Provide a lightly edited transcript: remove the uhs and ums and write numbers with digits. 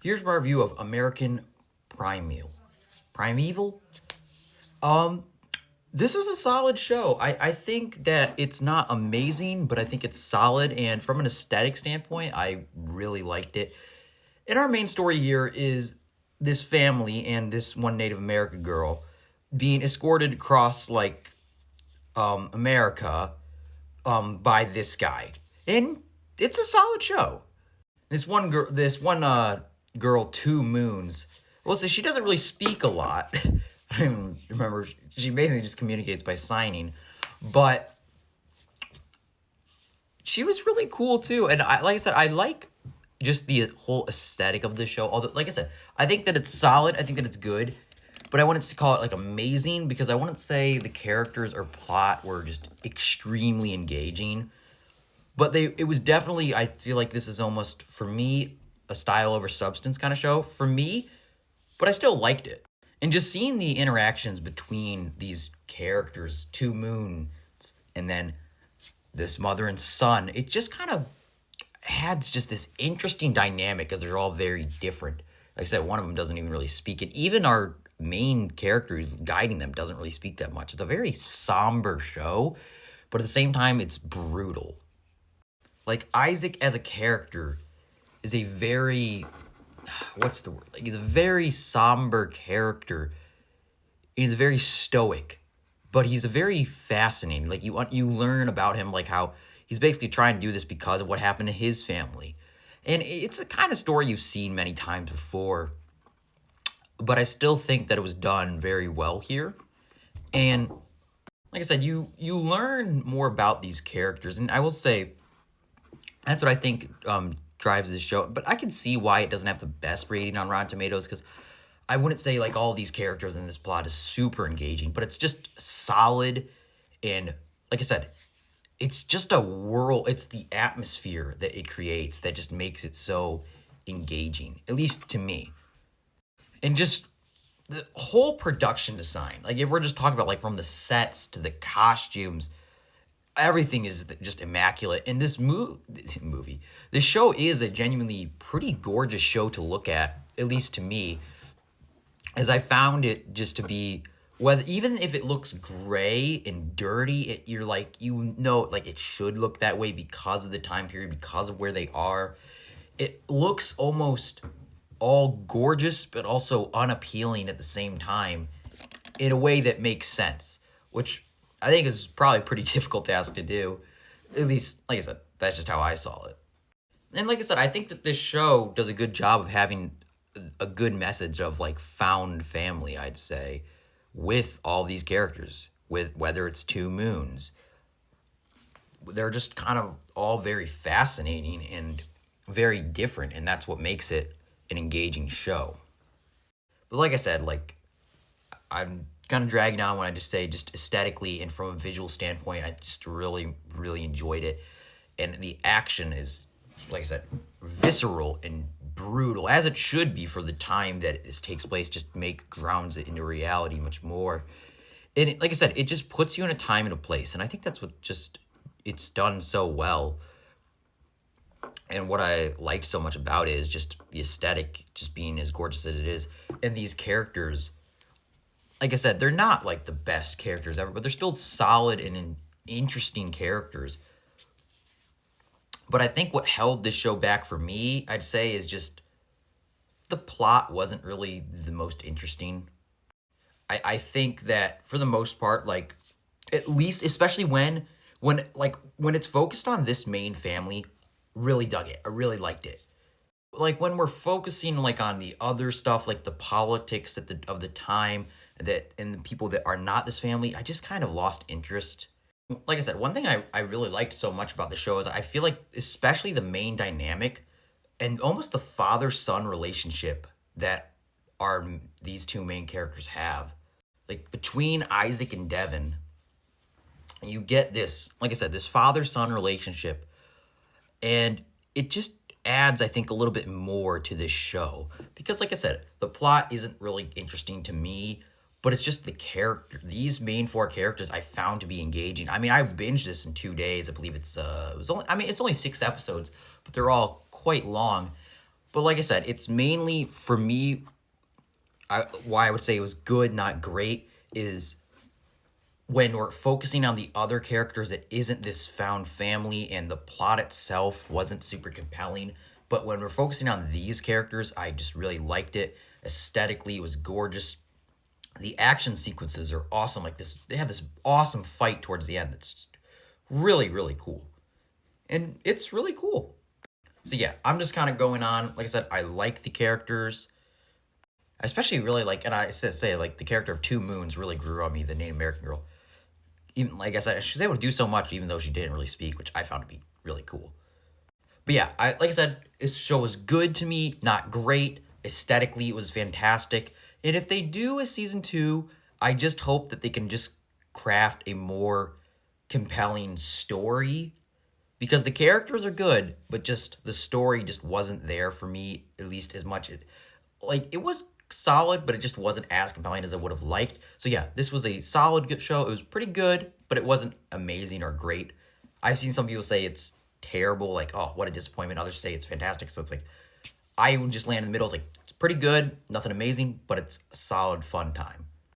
Here's my review of American Primeval. Primeval? Um, this was a solid show. I think that it's not amazing, but I think it's solid. And from an aesthetic standpoint, I really liked it. And our main story here is this family and this one Native American girl being escorted across America by this guy. And it's a solid show. This one girl, 2 Moons. Well, so she doesn't really speak a lot. I remember she basically just communicates by signing, but she was really cool too. And like I said, I like just the whole aesthetic of the show. Although, like I said, I think that it's solid. I think that it's good, but I wouldn't call it like amazing because I wouldn't say the characters or plot were just extremely engaging. But it was definitely, I feel like this is almost for me a style over substance kind of show for me, but I still liked it. And just seeing the interactions between these characters, 2 Moons, and then this mother and son, it just kind of adds just this interesting dynamic because they're all very different. Like I said, one of them doesn't even really speak it. Even our main character who's guiding them doesn't really speak that much. It's a very somber show, but at the same time, it's brutal. Like Isaac as a character is a very what's the word? Like he's a very somber character. He's very stoic, but he's a very fascinating. Like you learn about him, like how he's basically trying to do this because of what happened to his family, and it's a kind of story you've seen many times before. But I still think that it was done very well here, and like I said, you learn more about these characters, and I will say that's what I think drives this show. But I can see why it doesn't have the best rating on Rotten Tomatoes because I wouldn't say like all these characters in this plot is super engaging, but it's just solid. And like I said, it's just a world, it's the atmosphere that it creates that just makes it so engaging, at least to me. And just the whole production design, like if we're just talking about like from the sets to the costumes, everything is just immaculate. And this show is a genuinely pretty gorgeous show to look at least to me, as I found it just to be whether even if it looks gray and dirty, you're like like it should look that way because of the time period, because of where they are. It looks almost all gorgeous, but also unappealing at the same time, in a way that makes sense, which I think is probably a pretty difficult task to do. At least, like I said, that's just how I saw it. And like I said, I think that this show does a good job of having a good message of like found family, I'd say, with all these characters, with whether it's 2 Moons. They're just kind of all very fascinating and very different, and that's what makes it an engaging show. But like I said, like I'm kind of dragging on when I just say just aesthetically and from a visual standpoint, I just really, really enjoyed it. And the action is, like I said, visceral and brutal, as it should be for the time that this takes place, just make grounds it into reality much more. And like I said, it just puts you in a time and a place. And I think that's what just, it's done so well. And what I liked so much about it is just the aesthetic, just being as gorgeous as it is. And these characters, like I said, they're not like the best characters ever, but they're still solid and interesting characters. But I think what held this show back for me, I'd say, is just the plot wasn't really the most interesting. I think that for the most part, like at least especially when it's focused on this main family, really dug it. I really liked it. Like when we're focusing like on the other stuff, like the politics of the time that and the people that are not this family, I just kind of lost interest. Like I said, one thing I really liked so much about the show is I feel like especially the main dynamic and almost the father-son relationship that are these two main characters have. Like between Isaac and Devin, you get this, like I said, this father-son relationship, and it just adds, I think, a little bit more to this show. Because like I said, the plot isn't really interesting to me, but it's just the character. These main 4 characters I found to be engaging. I mean, I binged this in 2 days. I believe it's only 6 episodes, but they're all quite long. But like I said, it's mainly for me. Why I would say it was good, not great, is when we're focusing on the other characters, it isn't this found family and the plot itself wasn't super compelling. But when we're focusing on these characters, I just really liked it. Aesthetically, it was gorgeous. The action sequences are awesome. Like this, they have this awesome fight towards the end that's just really, really cool. And it's really cool. So yeah, I'm just kind of going on. Like I said, I like the characters. I especially really like, and I said say like the character of Two Moons really grew on me, the Native American girl. Even like I said, she was able to do so much even though she didn't really speak, which I found to be really cool. But yeah, I like I said, this show was good to me, not great. Aesthetically, it was fantastic. And if they do a season two, I just hope that they can just craft a more compelling story because the characters are good, but just the story just wasn't there for me at least as much as like it was solid, but it just wasn't as compelling as I would have liked. So yeah, this was a solid good show. It was pretty good, but it wasn't amazing or great. I've seen some people say it's terrible, like oh what a disappointment. Others say it's fantastic. So it's like I would just land in the middle. It's like it's pretty good, nothing amazing, but it's a solid fun time.